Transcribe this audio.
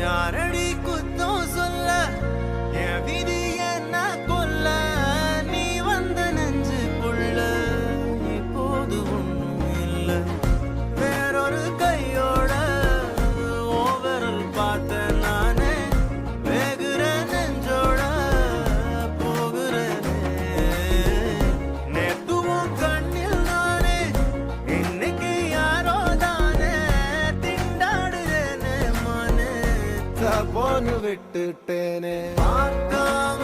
யாரடி குத்தம் சொல்ல என் விதி என்ன கொல்ல நீ வந்த நெஞ்சுக்குள்ள இப்போது ஒண்ணும் இல்ல வேறொரு கையோட ஓவரல் பார்த்த நானே வேகுற நெஞ்சோட போகிறேனே நேத்துவும் கண்ணில் நானே இன்னைக்கு யாரோ தானே திண்டாடுறேனே மனே தப்போன்னு விட்டுட்டேனே பார்க்காம